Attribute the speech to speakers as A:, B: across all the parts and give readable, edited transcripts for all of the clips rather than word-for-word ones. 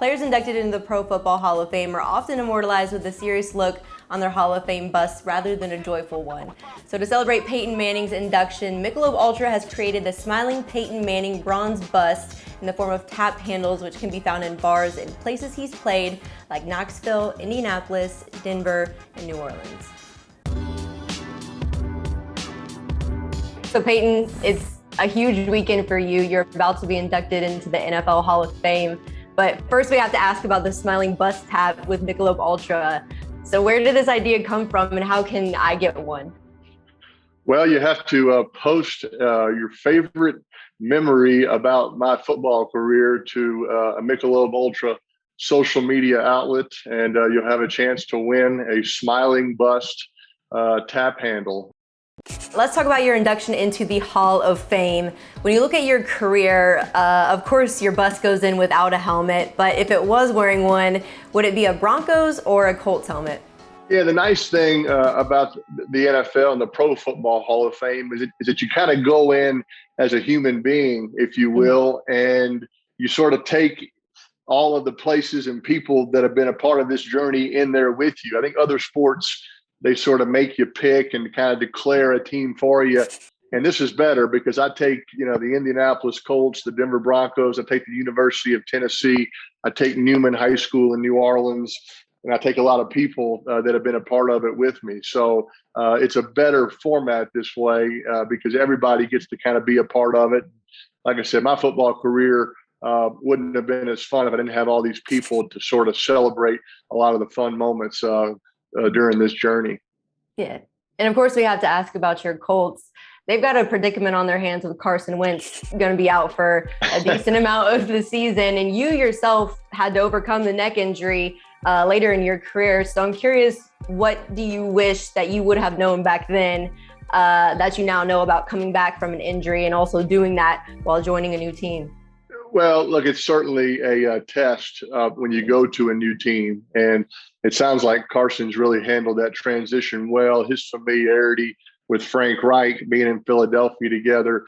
A: Players inducted into the Pro Football Hall of Fame are often immortalized with a serious look on their Hall of Fame bust rather than a joyful one. So to celebrate Peyton Manning's induction, Michelob Ultra has created the Smiling Peyton Manning bronze bust in the form of tap handles, which can be found in bars in places he's played, like Knoxville, Indianapolis, Denver, and New Orleans. So Peyton, it's a huge weekend for you. You're about to be inducted into the NFL Hall of Fame. But first we have to ask about the Smiling Bust tap with Michelob Ultra. So where did this idea come from and how can I get one?
B: Well, you have to post your favorite memory about my football career to a Michelob Ultra social media outlet, and you'll have a chance to win a Smiling Bust tap handle.
A: Let's talk about your induction into the Hall of Fame. When you look at your career, of course your bust goes in without a helmet, but if it was wearing one, would it be a Broncos or a Colts helmet?
B: Yeah, the nice thing about the NFL and the Pro Football Hall of Fame is that you kind of go in as a human being, if you will, and you sort of take all of the places and people that have been a part of this journey in there with you. I think other sports, they sort of make you pick and kind of declare a team for you. And this is better because I take, the Indianapolis Colts, the Denver Broncos, I take the University of Tennessee, I take Newman High School in New Orleans, and I take a lot of people that have been a part of it with me. So it's a better format this way because everybody gets to kind of be a part of it. Like I said, my football career wouldn't have been as fun if I didn't have all these people to sort of celebrate a lot of the fun moments during this journey.
A: Yeah. And of course, we have to ask about your Colts. They've got a predicament on their hands with Carson Wentz going to be out for a decent amount of the season. And you yourself had to overcome the neck injury later in your career. So I'm curious, what do you wish that you would have known back then that you now know about coming back from an injury and also doing that while joining a new team?
B: Well, look, it's certainly a test when you go to a new team. And it sounds like Carson's really handled that transition well. His familiarity with Frank Reich, being in Philadelphia together,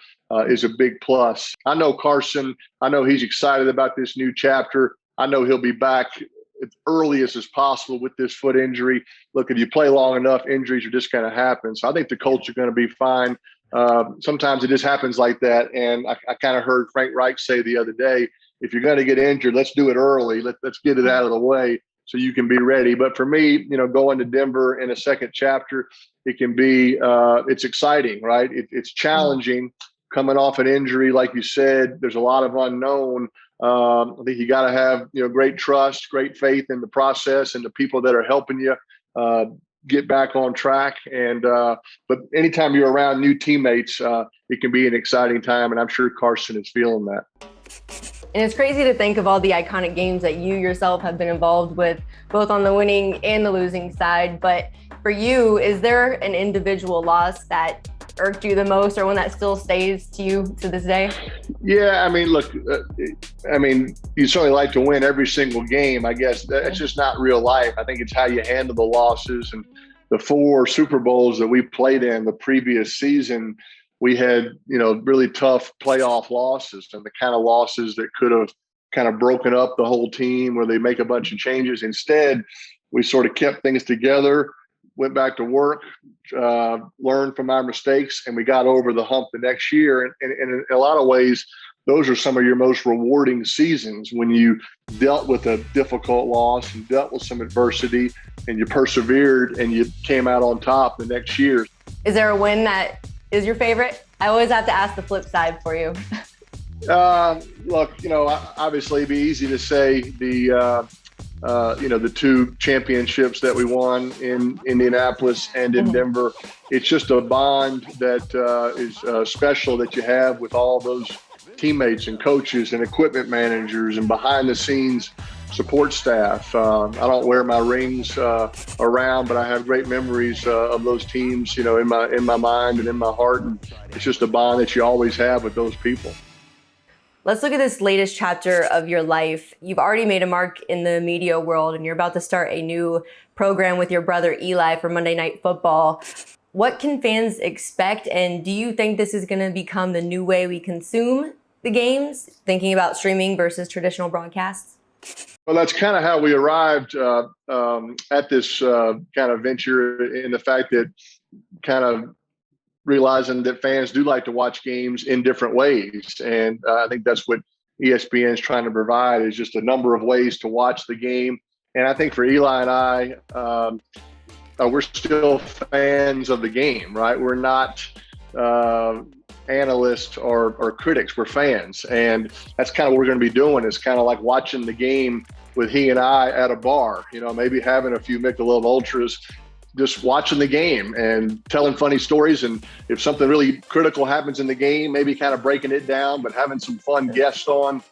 B: is a big plus. I know Carson. I know he's excited about this new chapter. I know he'll be back as early as possible with this foot injury. Look, if you play long enough, injuries are just going to happen. So I think the Colts are going to be fine. Sometimes it just happens like that. And I kind of heard Frank Reich say the other day, if you're going to get injured, let's do it early. Let's get it out of the way so you can be ready. But for me, going to Denver in a second chapter, it can be, it's exciting, right? It's challenging coming off an injury. Like you said, there's a lot of unknown. I think you got to have, great trust, great faith in the process and the people that are helping you get back on track. And but anytime you're around new teammates, it can be an exciting time. And I'm sure Carson is feeling that.
A: And it's crazy to think of all the iconic games that you yourself have been involved with, both on the winning and the losing side. But for you, is there an individual loss that irked you the most or one that still stays to you to this day?
B: Yeah, look, you certainly like to win every single game. I guess that's just not real life. I think it's how you handle the losses. And the 4 Super Bowls that we played in the previous season, we had, really tough playoff losses and the kind of losses that could have kind of broken up the whole team where they make a bunch of changes. Instead, we sort of kept things together, went back to work, learned from our mistakes, and we got over the hump the next year. And in a lot of ways, those are some of your most rewarding seasons when you dealt with a difficult loss and dealt with some adversity and you persevered and you came out on top the next year.
A: Is there a win that is your favorite? I always have to ask the flip side for you.
B: Look, obviously it'd be easy to say the 2 championships that we won in Indianapolis and in Denver. It's just a bond that is special that you have with all those teammates and coaches and equipment managers and behind the scenes support staff. I don't wear my rings around, but I have great memories of those teams, in my mind and in my heart. And it's just a bond that you always have with those people.
A: Let's look at this latest chapter of your life. You've already made a mark in the media world, and you're about to start a new program with your brother Eli for Monday Night Football. What can fans expect, and do you think this is going to become the new way we consume the games, thinking about streaming versus traditional broadcasts?
B: Well, that's kind of how we arrived at this kind of venture, in the fact that kind of realizing that fans do like to watch games in different ways. And I think that's what ESPN is trying to provide, is just a number of ways to watch the game. And I think for Eli and I, we're still fans of the game, right? We're not analysts or critics. We're fans. And that's kind of what we're going to be doing, is kind of like watching the game with he and I at a bar, maybe having a few Michelob Ultras, just watching the game and telling funny stories. And if something really critical happens in the game, maybe kind of breaking it down, but having some fun guests on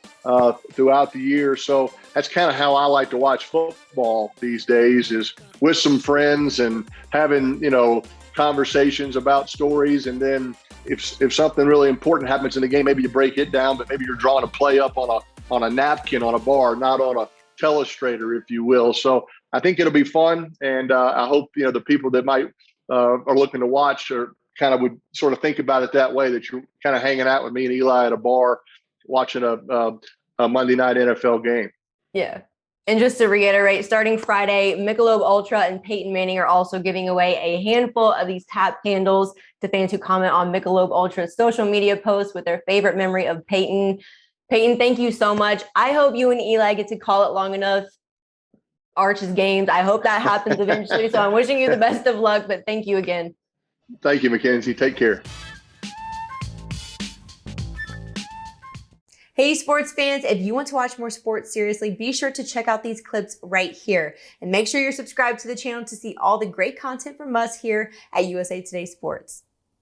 B: throughout the year. So that's kind of how I like to watch football these days, is with some friends and having, conversations about stories. And then if something really important happens in the game, maybe you break it down, but maybe you're drawing a play up on a napkin on a bar, not on a telestrator, if you will. So I think it'll be fun, and I hope the people that might are looking to watch or kind of would sort of think about it that way, that you're kind of hanging out with me and Eli at a bar watching a Monday night NFL game.
A: Yeah. And just to reiterate, starting Friday, Michelob Ultra and Peyton Manning are also giving away a handful of these tap handles to fans who comment on Michelob Ultra's social media posts with their favorite memory of Peyton. Peyton, thank you so much. I hope you and Eli get to call it long enough Arch's games. I hope that happens eventually. So I'm wishing you the best of luck, but thank you again.
B: Thank you, Mackenzie. Take care.
C: Hey, sports fans, if you want to watch more sports seriously, be sure to check out these clips right here. And make sure you're subscribed to the channel to see all the great content from us here at USA Today Sports.